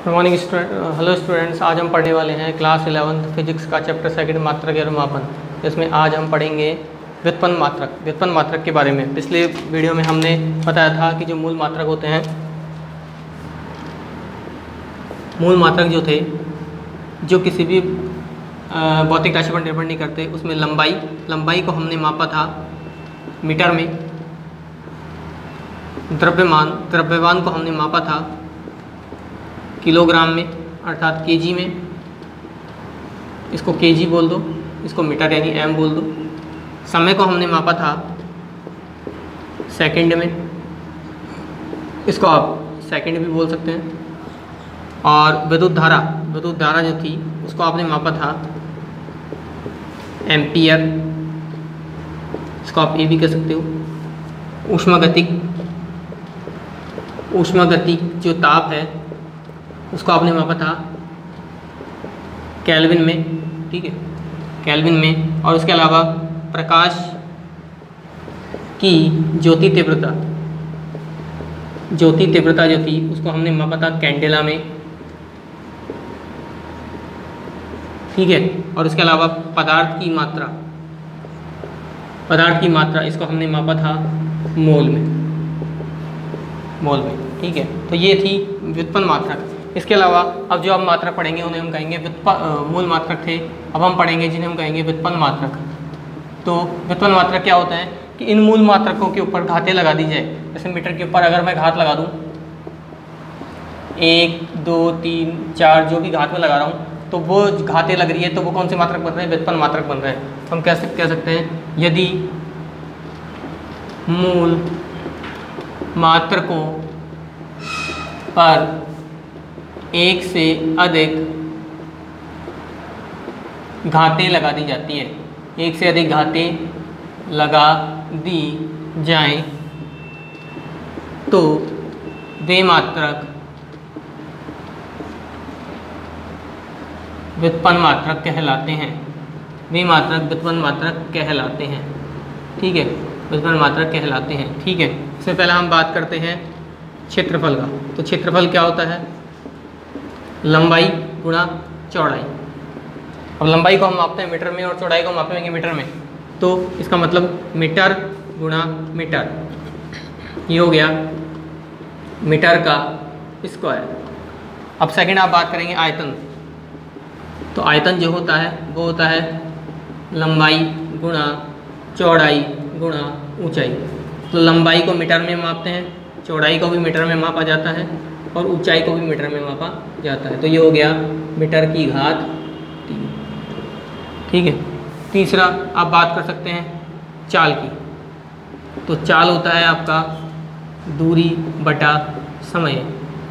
Good morning hello students. आज हम पढ़ने वाले हैं क्लास 11 फिजिक्स का चैप्टर सेकंड मात्रक एवं मापन। इसमें आज हम पढ़ेंगे व्युत्पन्न मात्रक के बारे में। पिछले वीडियो में हमने बताया था कि जो मूल मात्रक होते हैं, मूल मात्रक जो थे, जो किसी भी भौतिक राशि पर निर्भर नहीं करते, उसमें लंबाई को हमने मापा था मीटर में। द्रव्यमान को हमने मापा था किलोग्राम में, अर्थात केजी में। इसको केजी बोल दो, इसको मीटर यानी एम बोल दो। समय को हमने मापा था सेकंड में, इसको आप सेकंड भी बोल सकते हैं। और विद्युत धारा जो थी उसको आपने मापा था एम्पियर, इसको आप ए भी कह सकते हो। ऊष्मागतिक जो ताप है उसको आपने मापा था केल्विन में, ठीक है, केल्विन में। और उसके अलावा प्रकाश की ज्योति तीव्रता जो थी उसको हमने मापा था कैंडेला में, ठीक है। और उसके अलावा पदार्थ की मात्रा इसको हमने मापा था मोल में, ठीक है। तो ये थी व्युत्पन्न मात्रक। इसके अलावा अब जो हम मात्रक पढ़ेंगे उन्हें हम कहेंगे मूल मात्रक थे। अब हम पढ़ेंगे जिन्हें हम कहेंगे व्युत्पन्न मात्रक। तो व्युत्पन्न मात्रक क्या होता है कि इन मूल मात्रकों के ऊपर घातें लगा दी जाए। जैसे मीटर के ऊपर अगर मैं घात लगा दूं 1, 2, 3, 4 जो भी घात में लगा रहा हूं, तो वो घातें लग रही है, तो वो कौन से मात्रक बन रहे हैं? व्युत्पन्न मात्रक बन रहे हैं। हम कैसे कह सकते हैं, यदि मूल मात्रकों पर एक से अधिक घातें लगा दी जाती है, एक से अधिक घातें लगा दी जाएं, तो वे मात्रक व्युत्पन्न मात्रक कहलाते हैं। व्युत्पन्न मात्रक कहलाते हैं, ठीक है, व्युत्पन्न मात्रक कहलाते हैं, ठीक है। इससे पहले हम बात करते हैं क्षेत्रफल का। तो क्षेत्रफल क्या होता है? लंबाई गुणा चौड़ाई। अब लंबाई को हम मापते हैं मीटर में और चौड़ाई को मापेंगे मीटर में, तो इसका मतलब मीटर गुणा मीटर, ये हो गया मीटर का स्क्वायर। अब सेकंड आप बात करेंगे आयतन। तो आयतन जो होता है वो होता है लंबाई गुणा चौड़ाई गुणा ऊंचाई। तो लंबाई को मीटर में मापते हैं, चौड़ाई को भी मीटर में मापा जाता है और ऊंचाई को भी मीटर में मापा जाता है। तो ये हो गया मीटर की घात 3, ठीक है। तीसरा आप बात कर सकते हैं चाल की। तो चाल होता है आपका दूरी बटा समय।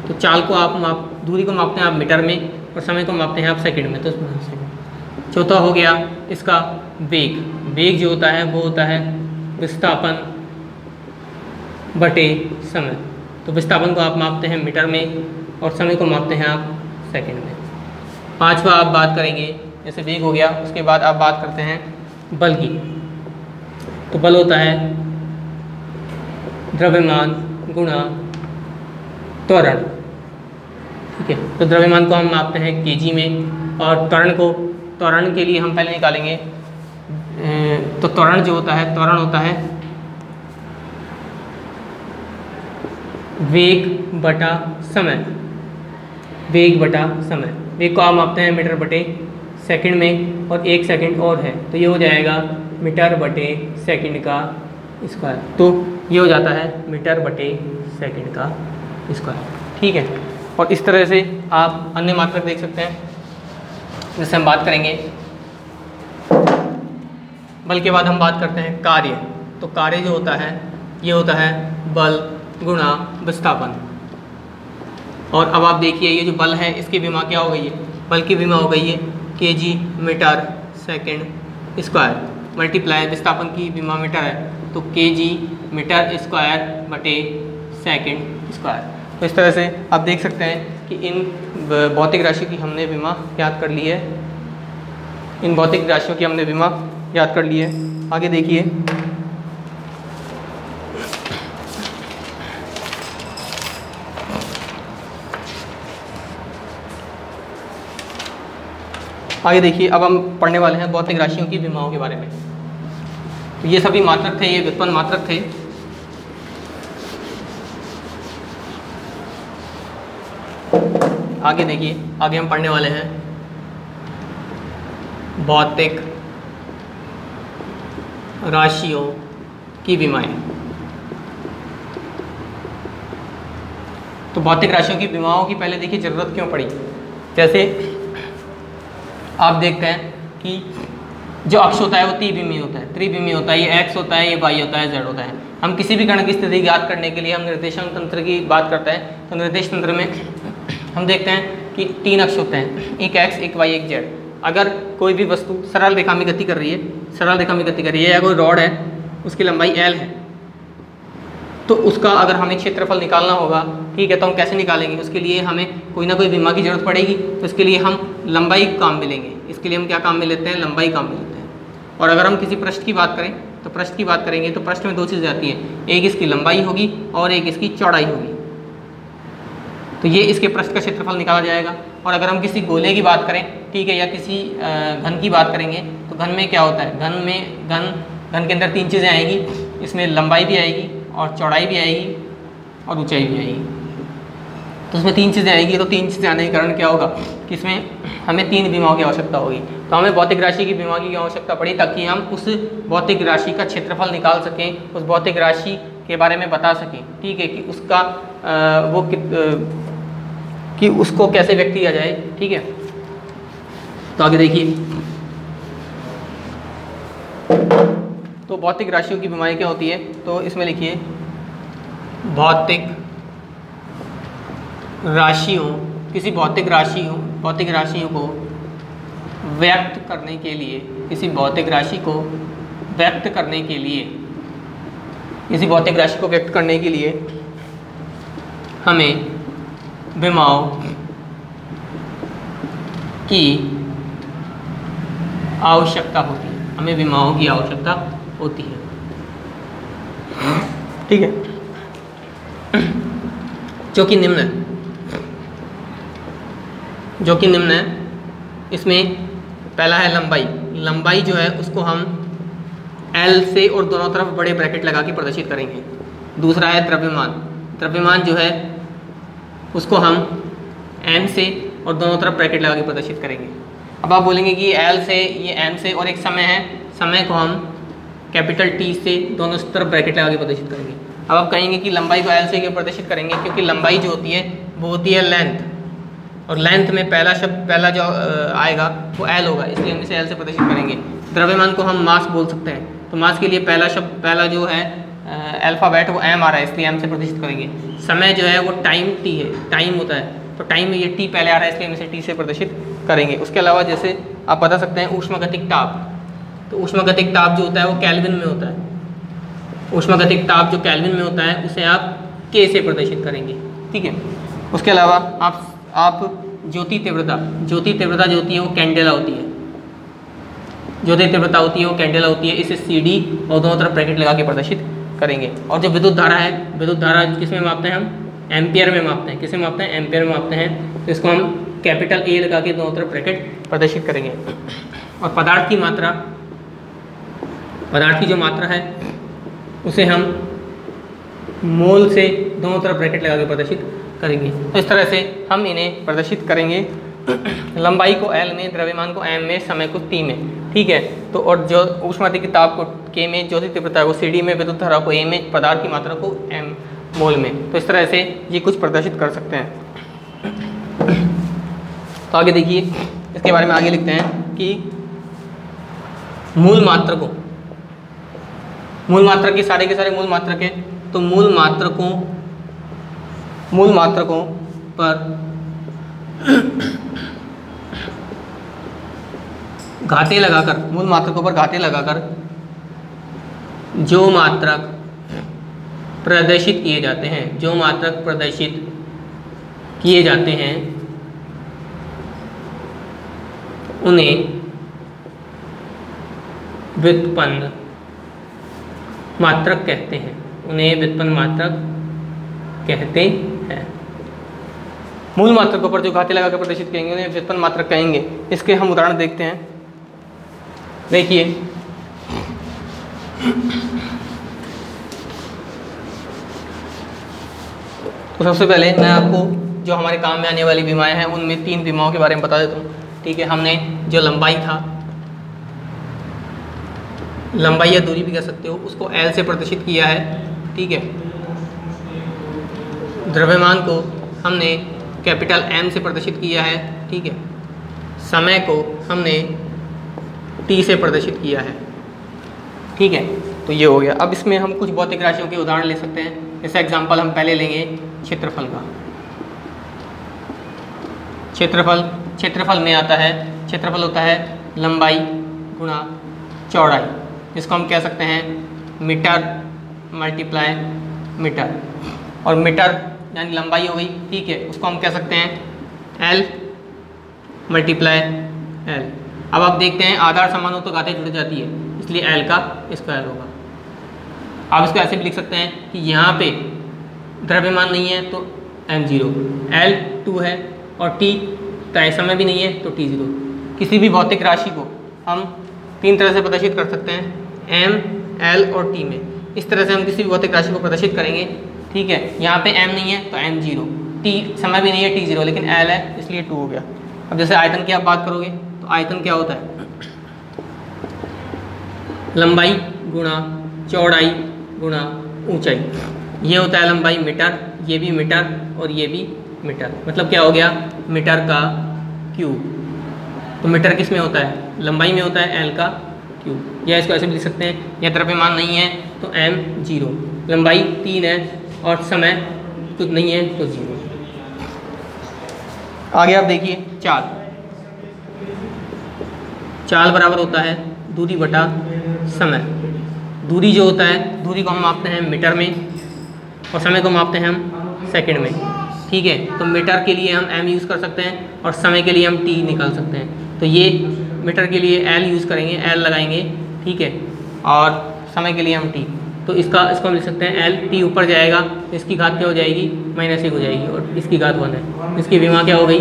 तो चाल को आप दूरी को मापते हैं आप मीटर में और समय को मापते हैं आप सेकंड में, तो सेकंड। चौथा हो गया इसका वेग जो होता है वो होता है विस्थापन बटे समय। तो विस्थापन को आप मापते हैं मीटर में और समय को मापते हैं आप सेकंड में। पांचवा आप बात करेंगे, जैसे वेग हो गया, उसके बाद आप बात करते हैं बल की। तो बल होता है द्रव्यमान गुणा त्वरण, ठीक है। तो द्रव्यमान को हम मापते हैं केजी में और त्वरण के लिए हम पहले निकालेंगे। तो त्वरण होता है वेग बटा समय। वेग को आप मापते हैं मीटर बटे सेकंड में और 1 सेकंड और है, तो ये हो जाएगा मीटर बटे सेकंड का स्क्वायर। तो ये हो जाता है मीटर बटे सेकंड का स्क्वायर, ठीक है। और इस तरह से आप अन्य मात्रक देख सकते हैं। जैसे हम बात करेंगे बल के बाद हम बात करते हैं कार्य। तो कार्य जो होता है ये होता है बल गुणा विस्थापन। और अब आप देखिए ये जो बल है इसकी विमा क्या हो गई है? बल की विमा हो गई है KG metre second square multiply विस्थापन की विमा मीटर है, तो केजी मीटर स्क्वायर बटे सेकंड स्क्वायर। तो इस तरह से आप देख सकते हैं कि इन भौतिक राशियों की हमने विमा याद कर ली है। आगे देखिए आगे देखिए, अब हम पढ़ने वाले हैं भौतिक राशियों की विमाओं के बारे में। तो ये सभी मात्रक थे, ये व्युत्पन्न मात्रक थे। आगे देखिए, आगे हम पढ़ने वाले हैं भौतिक राशियों की विमाएं। तो भौतिक राशियों की विमाओं की पहले देखिए ज़रूरत क्यों पड़ी। जैसे आप देखते हैं कि जो अक्ष होता है वो त्रिविमीय होता है, त्रिविमीय होता है, ये x होता है, ये y होता है, z होता है। हम किसी भी कण की स्थिति ज्ञात करने के लिए हम निर्देशांक तंत्र की बात करते हैं, तो निर्देश तंत्र में हम देखते हैं कि 3 अक्ष होते हैं, एक x, एक y, एक z। अगर कोई भी वस्तु सरल रेखा में गति कर रही है, सरल रेखा में गति कर रही है, या कोई रॉड है उसकी लंबाई l है, तो उसका अगर हमें क्षेत्रफल निकालना होगा, ठीक है, तो हम कैसे निकालेंगे? उसके लिए हमें कोई ना कोई विमा की जरूरत पड़ेगी। तो इसके लिए हम लंबाई काम में लेंगे। इसके लिए हम क्या काम में लेते हैं? लंबाई काम में लेते हैं। और अगर हम किसी पृष्ठ की बात करें, तो पृष्ठ की बात करेंगे तो पृष्ठ में 2 चीज़ें आती हैं, एक इसकी लंबाई होगी और एक इसकी चौड़ाई होगी। तो ये इसके पृष्ठ का क्षेत्रफल निकाला जाएगा। और अगर हम किसी गोले की बात करें, ठीक है, या किसी घन की बात करेंगे, तो घन में क्या होता है? घन के अंदर 3 चीज़ें आएगी, इसमें लंबाई भी आएगी और चौड़ाई भी आएगी और ऊंचाई भी आएगी। तो इसमें 3 चीज़ें आएगी। तो 3 चीज़ें आने के कारण क्या होगा कि इसमें हमें 3 विमाओं की आवश्यकता होगी। तो हमें भौतिक राशि की विमा की आवश्यकता पड़ी ताकि हम उस भौतिक राशि का क्षेत्रफल निकाल सकें, उस भौतिक राशि के बारे में बता सकें, ठीक है, कि उसका कि उसको कैसे व्यक्त किया जाए, ठीक है। तो आगे देखिए, तो भौतिक राशियों की विमाएं क्या होती है? तो इसमें लिखिए, भौतिक राशियों, किसी भौतिक राशियों को व्यक्त करने के लिए, किसी भौतिक राशि को व्यक्त करने के लिए, किसी भौतिक राशि को व्यक्त करने के लिए हमें विमाओं की आवश्यकता होती है, हमें विमाओं की आवश्यकता होती है, ठीक है, जो कि निम्न है। इसमें पहला है लंबाई। लंबाई जो है उसको हम L से और दोनों तरफ बड़े ब्रैकेट लगा के प्रदर्शित करेंगे। दूसरा है द्रव्यमान। द्रव्यमान जो है उसको हम M से और दोनों तरफ ब्रैकेट लगा के प्रदर्शित करेंगे। अब आप बोलेंगे कि L से, ये M से, और एक समय है, समय को हम कैपिटल T से दोनों तरफ ब्रैकेट लगा के प्रदर्शित करेंगे। अब आप कहेंगे कि लंबाई को L से क्यों प्रदर्शित करेंगे? क्योंकि लंबाई जो होती है वो होती है लेंथ, और लेंथ में पहला जो आएगा वो L होगा, इसलिए हम इसे L से प्रदर्शित करेंगे। द्रव्यमान को हम मास बोल सकते हैं, तो मास के लिए पहला जो है अल्फ़ाबेट वो M आ रहा है, इसलिए M से प्रदर्शित करेंगे। समय जो है वो टाइम T है, टाइम होता है, तो टाइम में ये T पहले आ रहा है, इसलिए हम इसे T से प्रदर्शित करेंगे। उसके अलावा जैसे आप बता सकते हैं ऊष्मागतिक ताप, तो ऊष्मागतिक ताप जो होता है वो केल्विन में होता है। ऊष्मागतिक ताप जो केल्विन में होता है उसे आप K से प्रदर्शित करेंगे, ठीक है। उसके अलावा आप ज्योति तीव्रता जो होती है वो कैंडेला होती है, ज्योति तीव्रता होती है वो कैंडेला होती है, इसे CD और दोनों तरफ ब्रैकेट लगा के प्रदर्शित करेंगे। और जो विद्युत धारा है, विद्युत धारा किस में मापते हैं? हम एम्पियर में मापते हैं। किस में मापते हैं? एम्पियर में मापते हैं। तो इसको हम कैपिटल A लगा के दोनों तरफ ब्रैकेट प्रदर्शित करेंगे। और पदार्थ की मात्रा, पदार्थ की जो मात्रा है उसे हम मोल से दोनों तरफ ब्रैकेट लगा के प्रदर्शित करेंगे। तो इस तरह से हम इन्हें प्रदर्शित करेंगे, लंबाई को L में, द्रव्यमान को M में, समय को T में, ठीक है। तो और जो ऊष्मागतिक ताप को K में, ज्योति तीव्रता को CD में, विद्युत धारा को A में, पदार्थ की मात्रा को M मोल में। तो इस तरह से ये कुछ प्रदर्शित कर सकते हैं। तो आगे देखिए, इसके बारे में आगे लिखते हैं कि मूल मात्रकों, मूल मात्रक के सारे मूल मात्रक है, तो मूल मात्रकों पर घाते लगाकर, मूल मात्रकों पर घाते लगाकर जो मात्रक प्रदर्शित किए जाते हैं, जो मात्रक प्रदर्शित किए जाते हैं उन्हें व्युत्पन्न मात्रक कहते हैं, उन्हें व्युत्पन्न मात्रक कहते हैं। मूल मात्रकों पर जो घाते लगाकर प्रदर्शित करेंगे उन्हें व्युत्पन्न मात्रक कहेंगे। इसके हम उदाहरण देखते हैं। देखिए, तो सबसे पहले मैं आपको जो हमारे काम में आने वाली बीमाएँ हैं उनमें 3 बीमाओं के बारे में बता देता हूँ। ठीक है, हमने जो लंबाई था, लंबाई या दूरी भी कह सकते हो, उसको L से प्रदर्शित किया है। ठीक है, द्रव्यमान को हमने कैपिटल M से प्रदर्शित किया है। ठीक है, समय को हमने T से प्रदर्शित किया है। ठीक है, तो ये हो गया। अब इसमें हम कुछ भौतिक राशियों के उदाहरण ले सकते हैं। जैसे एग्जांपल हम पहले लेंगे क्षेत्रफल का। क्षेत्रफल में आता है, क्षेत्रफल होता है लंबाई गुणा चौड़ाई, जिसको हम कह सकते हैं मीटर मल्टीप्लाई मीटर। और मीटर यानी लंबाई हो गई। ठीक है, उसको हम कह सकते हैं L मल्टीप्लाई L। अब आप देखते हैं आधार समान हो तो घातें जुड़ जाती है, इसलिए L का स्क्वायर होगा। आप इसको ऐसे भी लिख सकते हैं कि यहाँ पे द्रव्यमान नहीं है तो m0, L 2 है और T तय समय भी नहीं है तो T0। किसी भी भौतिक राशि को हम 3 तरह से प्रदर्शित कर सकते हैं, M, L और T में। इस तरह से हम किसी भी भौतिक राशि को प्रदर्शित करेंगे। ठीक है, यहाँ पे M नहीं है तो m0, T समय भी नहीं है T0, लेकिन L है इसलिए 2 हो गया। अब जैसे आयतन की आप बात करोगे तो आयतन क्या होता है, लंबाई गुणा चौड़ाई गुणा ऊंचाई। ये होता है लंबाई मीटर, ये भी मीटर और ये भी मीटर। मतलब क्या हो गया, मीटर का क्यूब। तो मीटर किस में होता है, लंबाई में होता है L का क्यूब। या इसको ऐसे भी लिख सकते हैं, या द्रव्यमान नहीं है तो m0, लंबाई 3 है और समय कुछ नहीं है तो 0। आगे आप देखिए चाल बराबर होता है दूरी बटा समय। दूरी जो होता है, दूरी को हम मापते हैं मीटर में और समय को मापते हैं हम सेकंड में। ठीक है, तो मीटर के लिए हम m यूज़ कर सकते हैं और समय के लिए हम t निकाल सकते हैं। तो ये मीटर के लिए L यूज़ करेंगे, L लगाएंगे। ठीक है, और समय के लिए हम t, तो इसको हम लिख सकते हैं L, t ऊपर जाएगा तो इसकी घात क्या हो जाएगी, -1 हो जाएगी और इसकी घात 1 है। इसकी विमा क्या हो गई,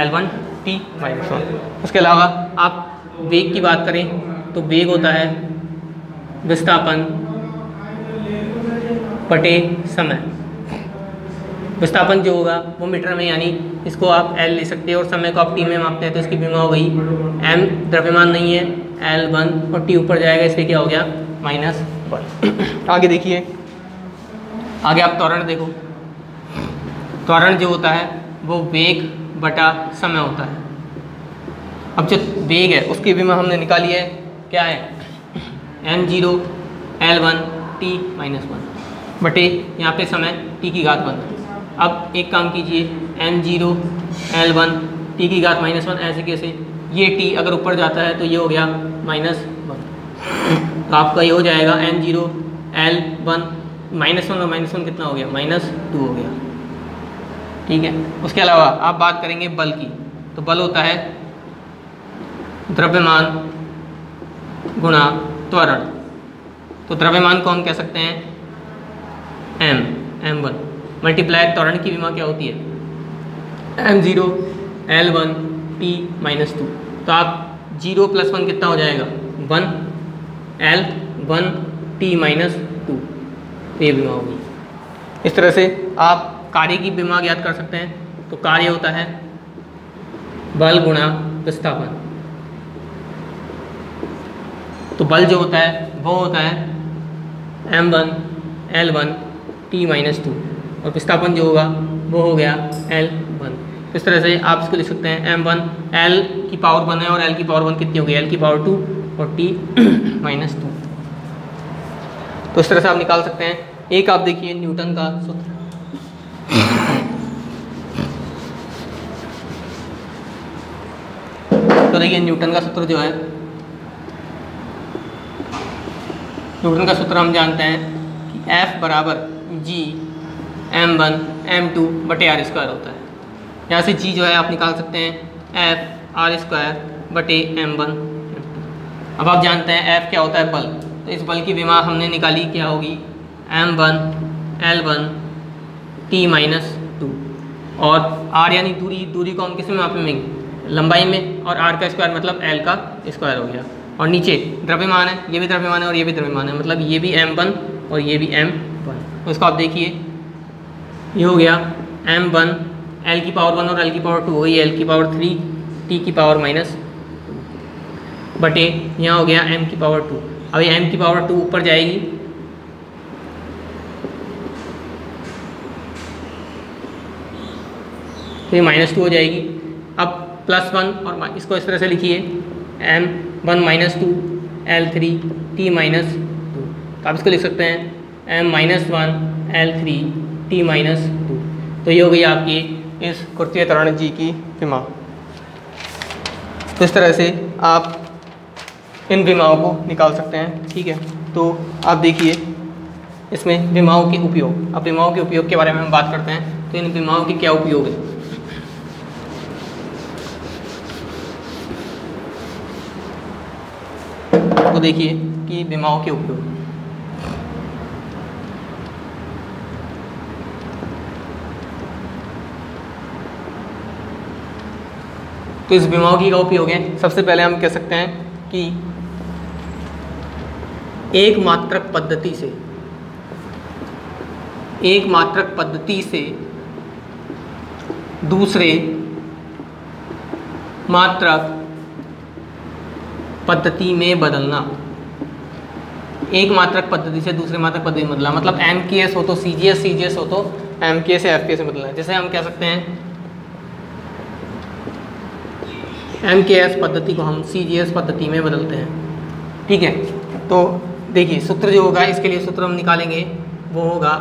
L1 t -1। उसके अलावा आप वेग की बात करें तो वेग होता है विस्थापन बटे समय। विस्थापन जो होगा वो मीटर में, यानी इसको आप L ले सकते हैं और समय को आप t में मापते हैं, तो इसकी विमा हो गई m, द्रव्यमान नहीं है L1 और t ऊपर जाएगा, इसलिए क्या हो गया -1। आगे देखिए, आगे आप त्वरण देखो। त्वरण जो होता है वो वेग बटा समय होता है। अब जो वेग है उसकी विमा हमने निकाली है, क्या है m0 L1 t -1 बटे यहाँ पे समय t की घात 1। अब एक काम कीजिए, m0 L1 t की घात -1 ऐसे कैसे, ये t अगर ऊपर जाता है तो ये हो गया -1, तो आपका ये हो जाएगा m0 L1 -1 और -1 कितना हो गया, -2 हो गया। ठीक है, उसके अलावा आप बात करेंगे बल की, तो बल होता है द्रव्यमान गुणा त्वरण। तो द्रव्यमान को हम कह सकते हैं m1 मल्टीप्लाई त्वरण की विमा क्या होती है, m0 L1 t -2। तो आप 0 + 1 कितना हो जाएगा, 1 L1 t -2, ये विमा होगी। इस तरह से आप कार्य की विमा ज्ञात कर सकते हैं। तो कार्य होता है बल गुणा विस्थापन। तो बल जो होता है वो होता है m1 L1 t -2 और विस्थापन जो होगा वो हो गया L1। इस तरह से आप इसको लिख सकते हैं m1 L की पावर 1 है और L की पावर 1 कितनी होगी, L की पावर 2 और t -2। तो इस तरह से आप निकाल सकते हैं। एक आप देखिए न्यूटन का सूत्र। तो देखिए न्यूटन का सूत्र जो है, न्यूटन का सूत्र हम जानते हैं कि F बराबर G m1 m2 बटे r स्क्वायर होता है। यहाँ से G जो है आप निकाल सकते हैं F r स्क्वायर बटे m1 m2। अब आप जानते हैं F क्या होता है, बल। तो इस बल की विमा हमने निकाली, क्या होगी, m1 L1 t -2। और r यानी दूरी को हम किस में मापेंगे, लंबाई में, और r का स्क्वायर मतलब l का स्क्वायर हो गया। और नीचे द्रव्यमान है, ये भी द्रव्यमान है और ये भी द्रव्यमान है, मतलब ये भी m1 और ये भी m1। तो इसको आप देखिए, ये हो गया m1 l की पावर 1 और l की पावर 2 हो गई l की पावर 3 t की पावर -2 बटे यहाँ हो गया m की पावर 2। अब ये m की पावर 2 ऊपर जाएगी, तो ये -2 हो जाएगी। अब +1 और इसको इस तरह से लिखिए m1 -2 l3 t -2। तो आप इसको लिख सकते हैं m-1 l3 t -2। तो ये हो गई आपकी इस कुर्तीय त्वरण जी की विमा। तो इस तरह से आप इन विमाओं को निकाल सकते हैं, ठीक है। तो आप देखिए इसमें विमाओं के उपयोग, अब विमाओं के उपयोग के बारे में हम बात करते हैं। तो इन विमाओं के क्या उपयोग है, तो देखिए कि विमाओं के उपयोग, तो इस विमाओं की क्या उपयोग है। सबसे पहले हम कह सकते हैं कि एक मात्रक पद्धति से दूसरे मात्रक पद्धति में बदलना, एक मात्रक पद्धति से दूसरे मात्रक पद्धति में बदलना, मतलब MKS हो तो CGS, CGS हो तो MKS या FKS में बदलना। जैसे हम कह सकते हैं MKS पद्धति को हम CGS पद्धति में बदलते हैं, ठीक है। तो देखिए सूत्र जो होगा, इसके लिए सूत्र हम निकालेंगे, वो होगा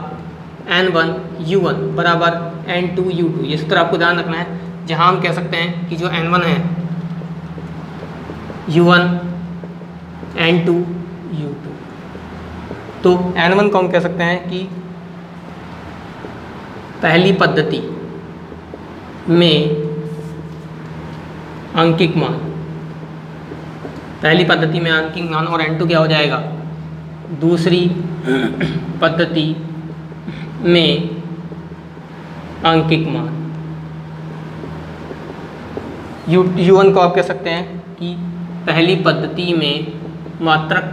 N1U1 बराबर N2U2। ये सूत्र आपको ध्यान रखना है, जहाँ हम कह सकते हैं कि जो N1 है U1 N2 U2। तो N1 को हम कह सकते हैं कि पहली पद्धति में आंकिक मान, पहली पद्धति में आंकिक मान, और N2 क्या हो जाएगा, दूसरी पद्धति में आंकिक मान। U1 को आप कह सकते हैं कि पहली पद्धति में मात्रक,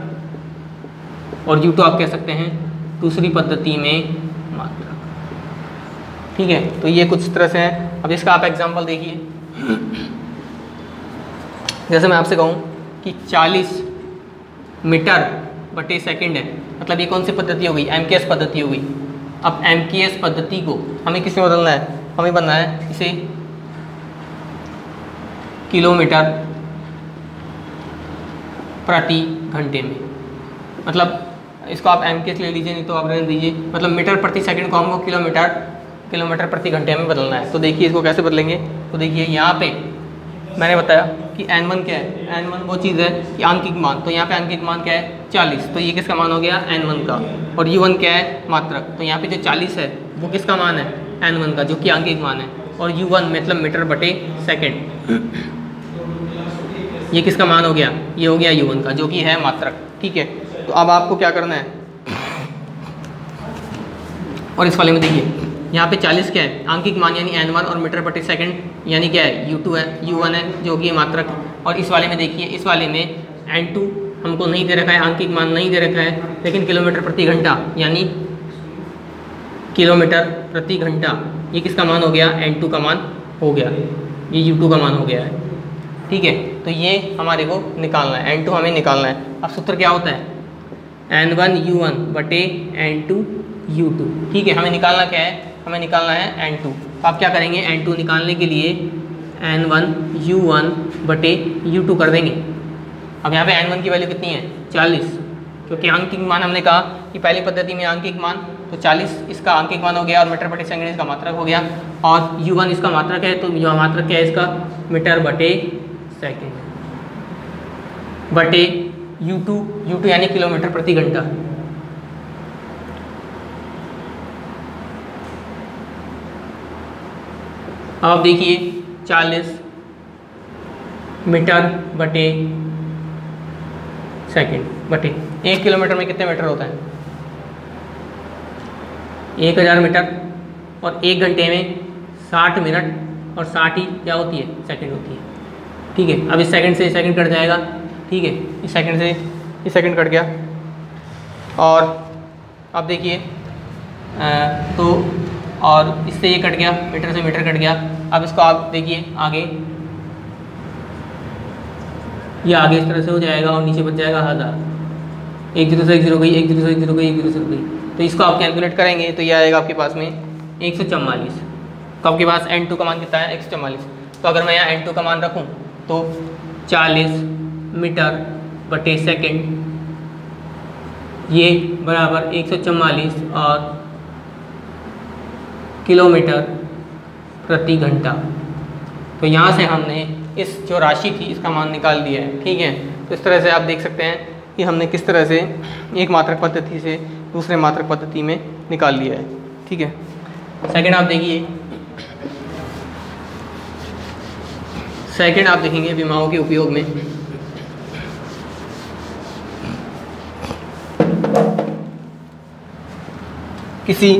और U2 आप कह सकते हैं दूसरी पद्धति में मात्रक, ठीक है। तो ये कुछ तरह से है। अब इसका आप एग्जांपल देखिए, जैसे मैं आपसे कहूँ कि 40 मीटर बटे सेकंड है, मतलब ये कौन सी पद्धति हो गई, MKS पद्धति हो गई। अब MKS पद्धति को हमें किस में बदलना है, हमें बनना है इसे किलोमीटर प्रति घंटे में, मतलब इसको आप MKS ले लीजिए, नहीं तो आप रहने दीजिए, मतलब मीटर प्रति सेकंड को हमको किलोमीटर प्रति घंटे में बदलना है। तो देखिए इसको कैसे बदलेंगे। तो देखिए यहाँ पे मैंने बताया कि N1 क्या है, N1 वो चीज़ है कि आंकिक मान, तो यहाँ पे आंकिक मान क्या है 40, तो ये किसका मान हो गया N1 का। और U1 क्या है मात्रक, तो यहाँ पे जो 40 है वो किसका मान है N1 का, जो कि आंकिक मान है। और U1 मतलब मीटर बटे सेकंड, ये किसका मान हो गया, ये हो गया U1 का, जो कि है मात्रक, ठीक है। तो अब आपको क्या करना है, और इस वाले में देखिए यहाँ पे 40 क्या है आंकिक मान यानी N1, और मीटर प्रति सेकंड यानी क्या है U2 है, U1 है जो कि मात्रक। और इस वाले में देखिए, इस वाले में N2 हमको नहीं दे रखा है, आंकिक मान नहीं दे रखा है, लेकिन किलोमीटर प्रति घंटा यानी किलोमीटर प्रति घंटा, ये किसका मान हो गया N2 का मान हो गया, ये U2 का मान हो गया है, ठीक है। तो ये हमारे को निकालना है, N2 हमें निकालना है। अब सूत्र क्या होता है N1U1 बटे N2U2, ठीक है। हमें निकालना क्या है, हमें निकालना है N2। तो आप क्या करेंगे, N2 निकालने के लिए N1U1 बटे U2 कर देंगे। अब यहाँ पे N1 की वैल्यू कितनी है 40, क्योंकि आंकिक मान हमने कहा कि पहली पद्धति में आंकिक मान, तो 40 इसका आंकिक मान हो गया, और मीटर बटे सेकंड इसका मात्रक हो गया, और U1 इसका मात्रक है, तो यह मात्रक क्या है इसका मीटर बटे सेकंड बटे U2 यानी किलोमीटर प्रति घंटा। अब आप देखिए 40 मीटर बटे सेकंड बटे 1 किलोमीटर में कितने मीटर होता है 1000 मीटर, और 1 घंटे में 60 मिनट और 60 ही क्या होती है, सेकंड होती है। ठीक है, अब इस सेकंड से सेकंड कट जाएगा। ठीक है, इस सेकंड से इस सेकंड कट गया। और अब देखिए तो और इससे ये कट गया, मीटर से मीटर कट गया। अब इसको आप देखिए आगे, ये आगे इस तरह से हो जाएगा और नीचे बच जाएगा 1000। 1 0 से 1 0 गई, 1 0 से 1 0 गई, 1 0 से गई। तो इसको आप कैलकुलेट करेंगे तो ये आएगा आपके पास में 144। तो आपके पास n2 का मान कितना है, 144। तो अगर मैं यहाँ n2 का मान रखूँ तो 40 मीटर बटे सेकेंड, ये बराबर 144 और किलोमीटर प्रति घंटा। तो यहाँ से हमने इस जो राशि थी इसका मान निकाल दिया है। ठीक है, तो इस तरह से आप देख सकते हैं कि हमने किस तरह से एक मात्रक पद्धति से दूसरे मात्रक पद्धति में निकाल लिया है। ठीक है, सेकंड आप देखिए, सेकंड आप देखेंगे विमाओं के उपयोग में। किसी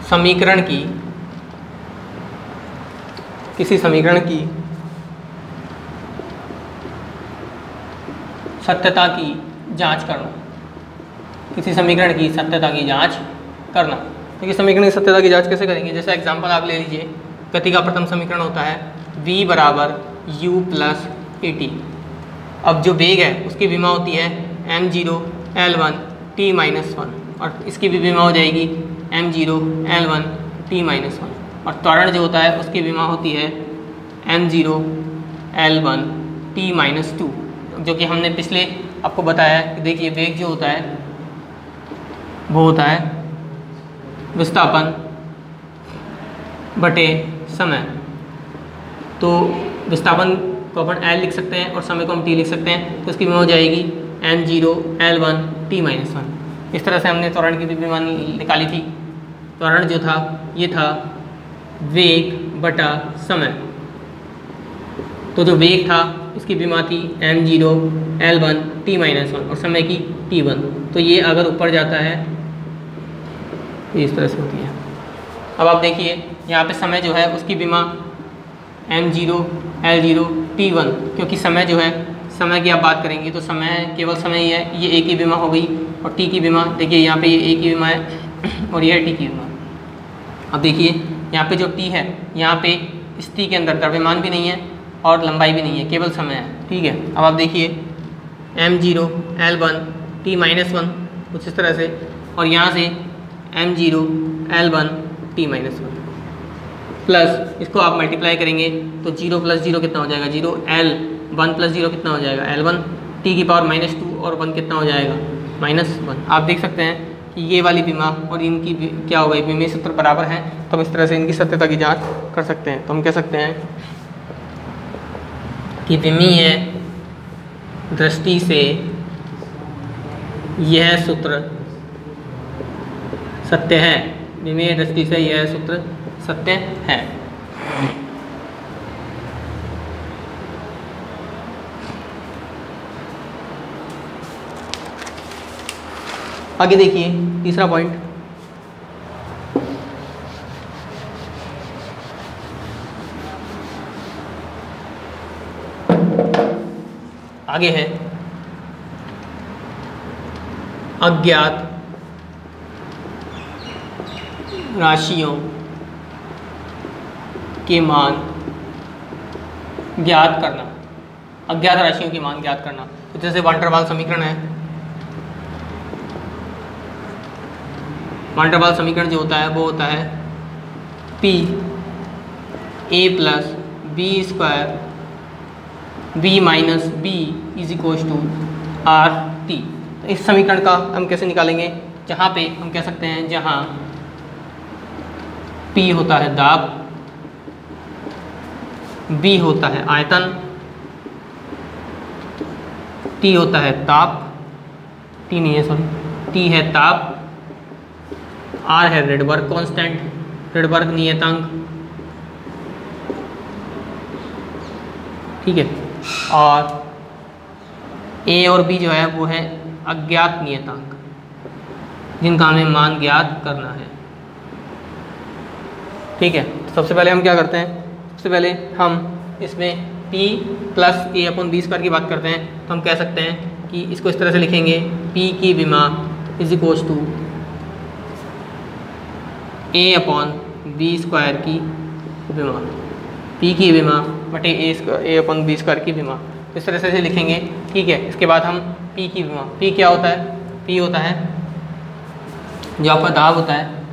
समीकरण की सत्यता की जांच करना। किसी समीकरण की सत्यता की जांच करना। तो किसी समीकरण की सत्यता की जांच कैसे करेंगे? जैसे एग्जांपल आप ले लीजिए, गति का प्रथम समीकरण होता है v बराबर u प्लस at। अब जो वेग है उसकी विमा होती है m0 l1 t माइनस 1 और इसकी भी विमा हो जाएगी m0 l1 t माइनस 1। और त्वरण जो होता है उसकी विमा होती है m0 l1 t माइनस 2, जो कि हमने पिछले आपको बताया कि देखिए वेग जो होता है वो होता है विस्थापन बटे समय। तो विस्थापन को अपन L लिख सकते हैं और समय को हम T लिख सकते हैं। तो इसकी विमा हो जाएगी m0 l1 t माइनस 1। इस तरह से हमने त्वरण की भी विमा निकाली थी। त्वरण जो था ये था वेग बटा समय। तो जो वेग था इसकी विमा थी m0 l1 t माइनस 1 और समय की t1। तो ये अगर ऊपर जाता है ये इस तरह से होती है। अब आप देखिए यहाँ पे समय जो है उसकी विमा m0 l0 t1, क्योंकि समय जो है, समय की आप बात करेंगे तो समय केवल समय ही है। ये a की विमा हो गई और t की विमा देखिए यहाँ पे ये a की विमा है और यह t की विमा। अब देखिए यहाँ पे जो t है, यहाँ पे इस t के अंदर द्रव्यमान भी नहीं है और लंबाई भी नहीं है, केवल समय है। ठीक है, अब आप देखिए m0 l1 t माइनस 1 कुछ इस तरह से, और यहाँ से m0 l1 t minus 1 plus इसको आप मल्टीप्लाई करेंगे तो 0 प्लस 0 कितना हो जाएगा 0, l1 प्लस 0 कितना हो जाएगा l1 t की पावर माइनस 2 और 1 कितना हो जाएगा माइनस 1। आप देख सकते हैं कि ये वाली विमा और इनकी क्या हो गई, विमीय सूत्र बराबर हैं। तो हम इस तरह से इनकी सत्यता की जांच कर सकते हैं। तो हम कह सकते हैं कि विमीय दृष्टि से यह सूत्र सत्य है। विमीय दृष्टि से यह सूत्र सत्य है। आगे देखिए तीसरा पॉइंट, आगे है अज्ञात राशियों के मान ज्ञात करना। अज्ञात राशियों के मान ज्ञात करना। तो जैसे वान डेर वाल समीकरण है, वान डेर वाल समीकरण जो होता है वो होता है P a plus B square b minus B is equal to R T. तो इस समीकरण का हम कैसे निकालेंगे? जहाँ पे हम कह सकते हैं जहाँ P होता है दाब, B होता है आयतन, T होता है ताप, T नहीं है सॉरी, T है ताप, R है रेडबर्ग कांस्टेंट, रेडबर्ग नियतांक। ठीक है, और A और B जो है वो है अज्ञात नियतांक। जिनका हमें मान ज्ञात करना है। ठीक है, तो सबसे पहले हम क्या करते हैं, सबसे पहले हम इसमें p प्लस a/b² की बात करते हैं। तो हम कह सकते हैं कि इसको इस तरह से लिखेंगे, p की विमा इज इक्वल्स टू a/b² की विमा, p की विमा बटे a/b² की विमा, इस तरह से लिखेंगे। ठीक है, इसके बाद हम p की विमा, p क्या होता है, p होता है जो आपका दाब होता है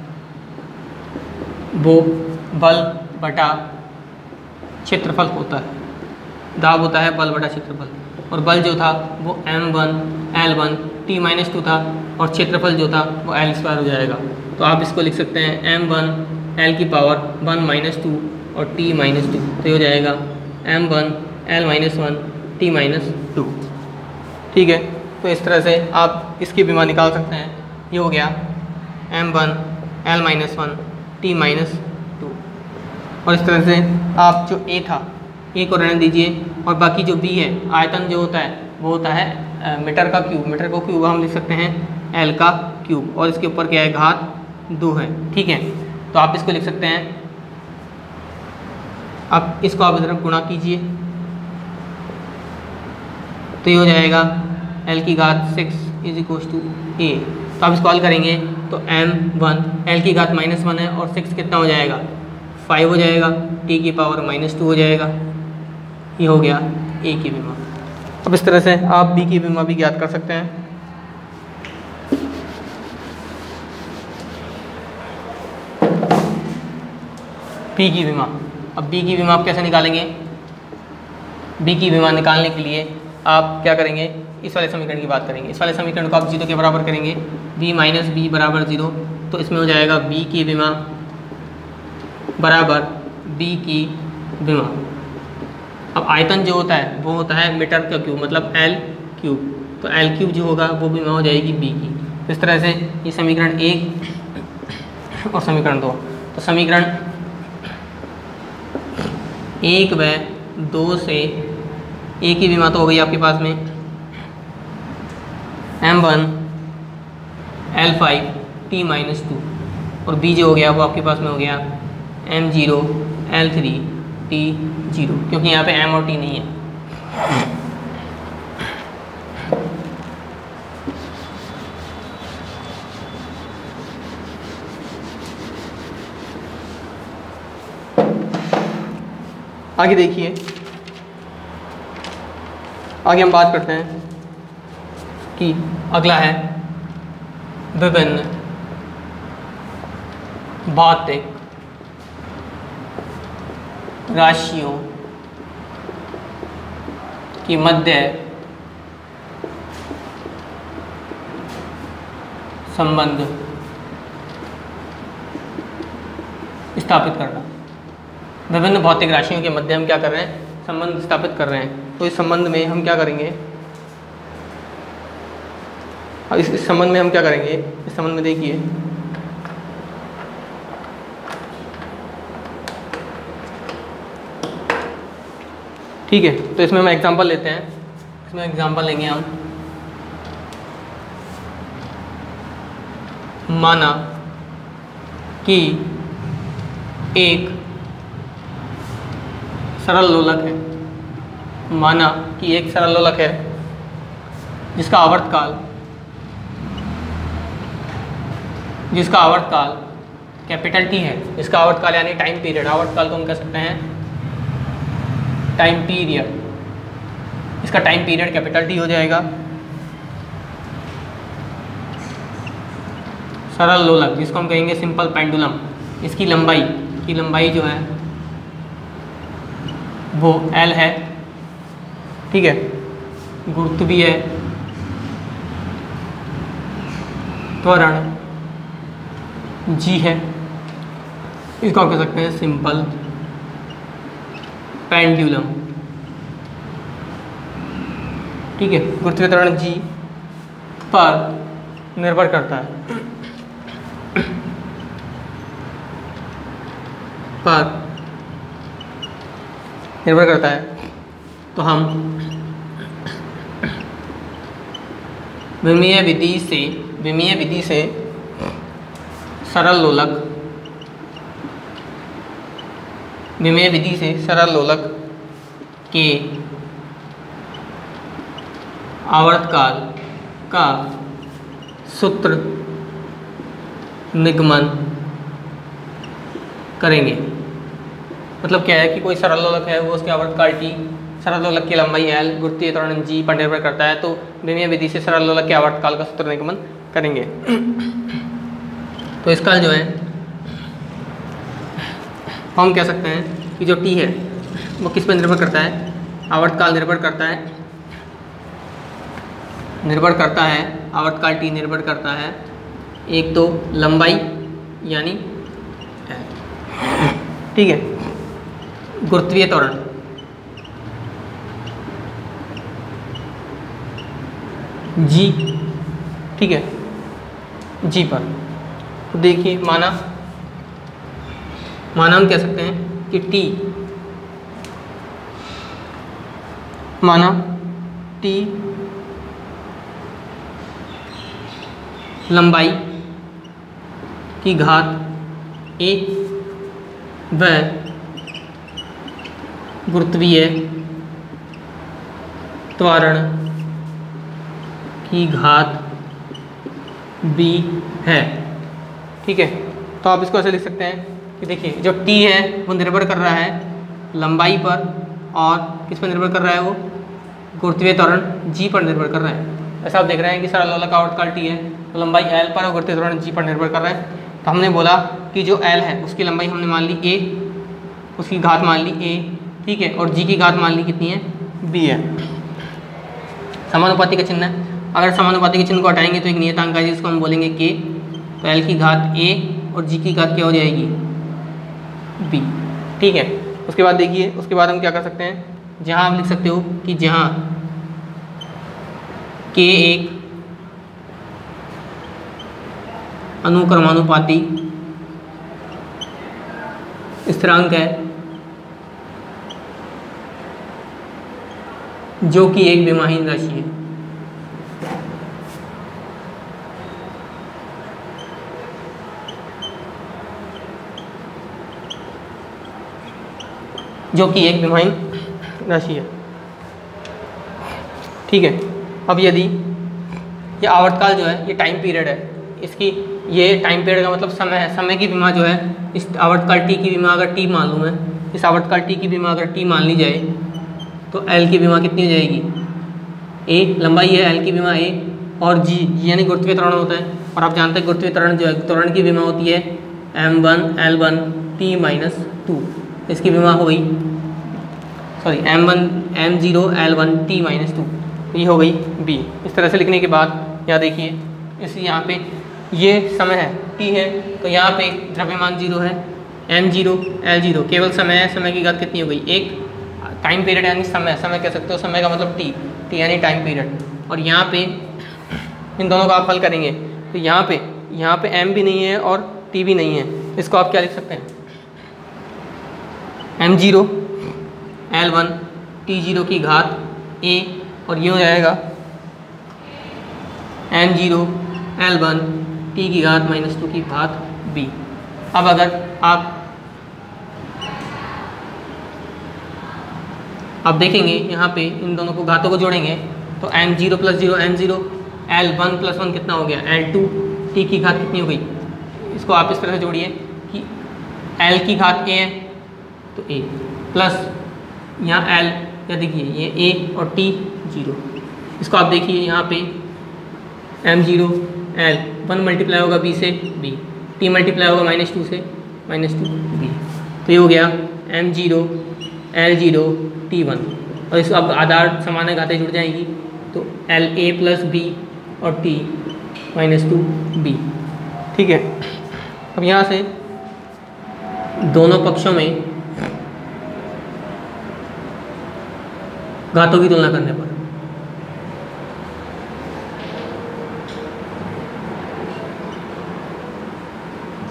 वो बल बटा क्षेत्रफल होता है, दाब होता है बल बटा क्षेत्रफल, और बल जो था वो m1 L1 t-2 था, और क्षेत्रफल जो था वो L² हो जाएगा। तो आप इसको लिख सकते हैं m1 L की पावर 1 - 2 और t-2, तो ये हो जाएगा m1 L-1 t-2। ठीक है, तो इस तरह से आप इसकी विमा निकाल सकते हैं। ये हो गया m1 L-1 t-2, और इस तरह से आप जो a था, a को रहने दीजिए, और बाकी जो b है, आयतन जो होता है वो होता है मीटर का क्यूब, मीटर को क्यूब हम लिख सकते हैं l का क्यूब, और इसके ऊपर क्या है, घात 2 है। ठीक है, तो आप इसको लिख सकते हैं, अब इसको आप इधर गुणा कीजिए, तो ये हो जाएगा l की घात 6 इज इक्वल्स टू a। तो आप इसको हल करेंगे तो m1 l की घात -1 है, और 6 कितना हो जाएगा, 5 हो जाएगा, t की पावर -2 हो जाएगा। ये हो गया a की विमा। अब इस तरह से आप b की विमा भी ज्ञात कर सकते हैं। p की विमा, अब b की विमा आप कैसे निकालेंगे, b की विमा निकालने के लिए आप क्या करेंगे, इस वाले समीकरण की बात करेंगे। इस वाले समीकरण को आप 0 के बराबर करेंगे, b - b = 0, तो इसमें हो जाएगा b की विमा बराबर b की विमा। अब आयतन जो होता है वो होता है मीटर का क्यूब, मतलब L3, तो L3 जो होगा वो विमा हो जाएगी b की। तो इस तरह से ये समीकरण 1 और समीकरण 2, तो समीकरण 1 व 2 से a की विमा तो हो गई आपके पास में m1 L5 t-2, और b जो हो गया वो आपके पास में हो गया m0 L3 t0, क्योंकि यहाँ पे m और t नहीं है। आगे देखिए, आगे हम बात करते हैं कि अगला है विभिन्न भौतिक राशियों की मध्य संबंध स्थापित करना। विभिन्न भौतिक राशियों के मध्य हम क्या कर रहे हैं, संबंध स्थापित कर रहे हैं। तो इस संबंध में हम क्या करेंगे, इस संबंध में हम क्या करेंगे, इस संबंध में देखिए, ठीक है। तो इसमें हम एग्जांपल लेते हैं, इसमें एग्जांपल लेंगे हम। माना कि एक सरल लोलक है, माना कि एक सरल लोलक है जिसका आवर्तकाल कैपिटल T है। इसका आवर्तकाल यानी टाइम पीरियड, आवर्तकाल को हम कह सकते हैं टाइम पीरियड। इसका टाइम पीरियड कैपिटल T हो जाएगा। सरल लोलक जिसको हम कहेंगे सिंपल पेंडुलम, इसकी लंबाई जो है वो L है, ठीक है। गुरुत्व भी है, त्वरण G है। इसको हम कह सकते हैं सिंपल पेंडुलम, ठीक है। गुरुत्वीय त्वरण G पर निर्भर करता है, तो हम विमीय विधि से सरल लोलक, विमेय विधि से सरल लोलक के आवर्तकाल का सूत्र निगमन करेंगे। मतलब क्या है कि कोई सरल लोलक है, वो उसके आवर्तकाल t, सरल लोलक की लंबाई l, गुरुत्वीय त्वरण g पर निर्भर करता है, तो विमेय विधि से सरल लोलक के आवर्तकाल का सूत्र निगमन करेंगे। तो इसका जो है हम कह सकते हैं कि जो t है वो किस पर निर्भर करता है, आवर्तकाल निर्भर करता है, आवर्तकाल t निर्भर करता है एक तो लंबाई यानी ठीक है, गुरुत्वीय त्वरण g, ठीक है, g पर। तो देखिए माना हम कह सकते हैं कि t लंबाई की घात a व गुरुत्वीय त्वरण की घात b है। ठीक है, तो आप इसको ऐसे लिख सकते हैं कि देखिए जो t है वो निर्भर कर रहा है लंबाई पर, और किस पर निर्भर कर रहा है, वो गुरुत्वीय त्वरण g पर निर्भर कर रहा है। ऐसा आप देख रहे हैं कि सरल लोलक का आवर्तकाल t है, तो लंबाई l पर और गुरुत्वीय त्वरण g पर निर्भर कर रहा है। तो हमने बोला कि जो l है उसकी लंबाई हमने मान ली a, उसकी घात मान ली a, ठीक है, और g की घात मान ली कितनी है, b है। समानुपाती का चिन्ह है, अगर समानुपाती के चिन्ह को हटाएंगे तो एक नियतांक है जिसको हम बोलेंगे k, तो l की घात a और g की घात क्या हो जाएगी, b। ठीक है, उसके बाद देखिए, उसके बाद हम क्या कर सकते हैं, जहाँ आप लिख सकते हो कि जहाँ k एक अनुक्रमानुपाती स्थिरांक है जो कि एक विमाहीन राशि है। जो कि एक विमाहीन राशि है। ठीक है, अब यदि ये आवर्तकाल जो है ये टाइम पीरियड है, इसकी ये टाइम पीरियड का मतलब समय है, समय की विमा जो है इस आवर्तकाल t की विमा अगर t मालूम है, इस आवर्तकाल t की विमा अगर t मान ली जाए तो l की विमा कितनी हो जाएगी, a लंबाई है, l की विमा a, और g यानी गुरुत्वीय त्वरण होता है, और आप जानते हैं गुरुत्वीय त्वरण जो है, त्वरण की विमा होती है m1 l1 t माइनस 2, इसकी विमा हो गई, sorry m1 m0 l1 t minus 2, ये हो गई b। इस तरह से लिखने के बाद यहाँ देखिए, इस यहाँ पे ये समय है t है, तो यहाँ पे द्रव्यमान 0 है, m0 l0 केवल समय है, समय की घात कितनी हो गई, एक, टाइम पीरियड यानी समय, समय कह सकते हो, समय का मतलब t यानी टाइम पीरियड। और यहाँ पे इन दोनों का आप हल करेंगे तो यहाँ पे m भी नहीं है और t भी नहीं है, इसको आप क्या लिख सकते हैं, m0 l1 t0 की घात a, और ये हो जाएगा m0 l1 t की घात माइनस 2 की घात b। अब अगर आप देखेंगे यहाँ पे इन दोनों को घातों को जोड़ेंगे तो m0 plus 0 m0, l1 plus 1 कितना हो गया l2, t की घात कितनी हो गई, इसको आप इस तरह से जोड़िए कि l की घात a है तो a प्लस यहाँ l, या देखिए ये a और t 0, इसको आप देखिए यहाँ पे m0 l 1 मल्टीप्लाई होगा b से b, t मल्टीप्लाई होगा माइनस 2 से माइनस 2 b, तो ये हो गया m0 l0 t1, और इसको अब आधार समान घातें जुड़ जाएंगी तो la प्लस b और t माइनस 2 b। ठीक है, अब यहाँ से दोनों पक्षों में घातों की तुलना करने पर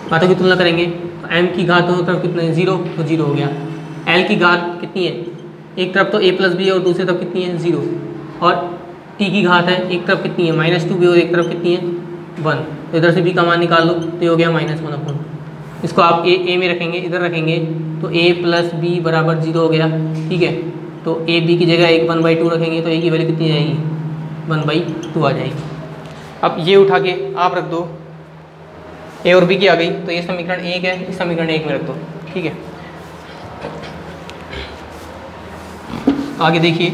घातों की तुलना करेंगे तो m की घात दोनों तरफ कितने, 0, तो 0 हो गया, l की घात कितनी है, एक तरफ तो a प्लस बी और दूसरी तरफ कितनी है 0, और t की घात है एक तरफ कितनी है माइनस 2b और एक तरफ कितनी है 1, तो इधर से b का मान निकाल लो तो ये हो गया -1/। इसको आप a में रखेंगे, इधर रखेंगे तो a + b = 0 हो गया। ठीक है, तो a b की जगह 1/2 रखेंगे तो a की वैल्यू कितनी आएगी, 1/2 आ जाएगी। अब ये उठा के आप रख दो, a और b की आ गई, तो ये समीकरण 1 है, इस समीकरण 1 में रख दो। ठीक है, आगे देखिए,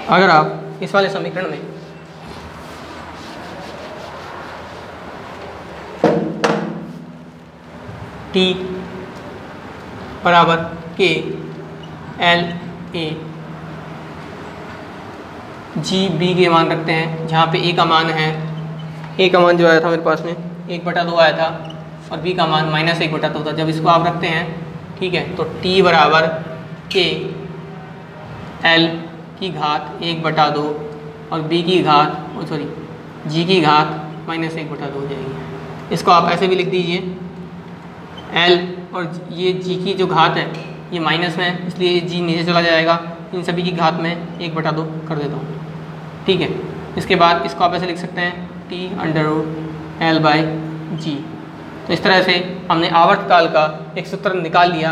अगर आप इस वाले समीकरण में t बराबर k l a g b के मान रखते हैं, जहाँ पे a का मान है, a का मान जो आया था मेरे पास में 1/2 आया था और b का मान -1/2 था। जब इसको आप रखते हैं, ठीक है, तो t बराबर k l की घात 1/2 और b की घात g की घात -1/2 हो जाएगी। इसको आप ऐसे भी लिख दीजिए, l और ये g की जो घात है ये माइनस में है, इसलिए g नीचे चला जाएगा, इन सभी की घात में 1/2 कर देता हूँ। ठीक है, इसके बाद इसको आप ऐसे लिख सकते हैं t√l/g। तो इस तरह से हमने आवर्तकाल का एक सूत्र निकाल लिया।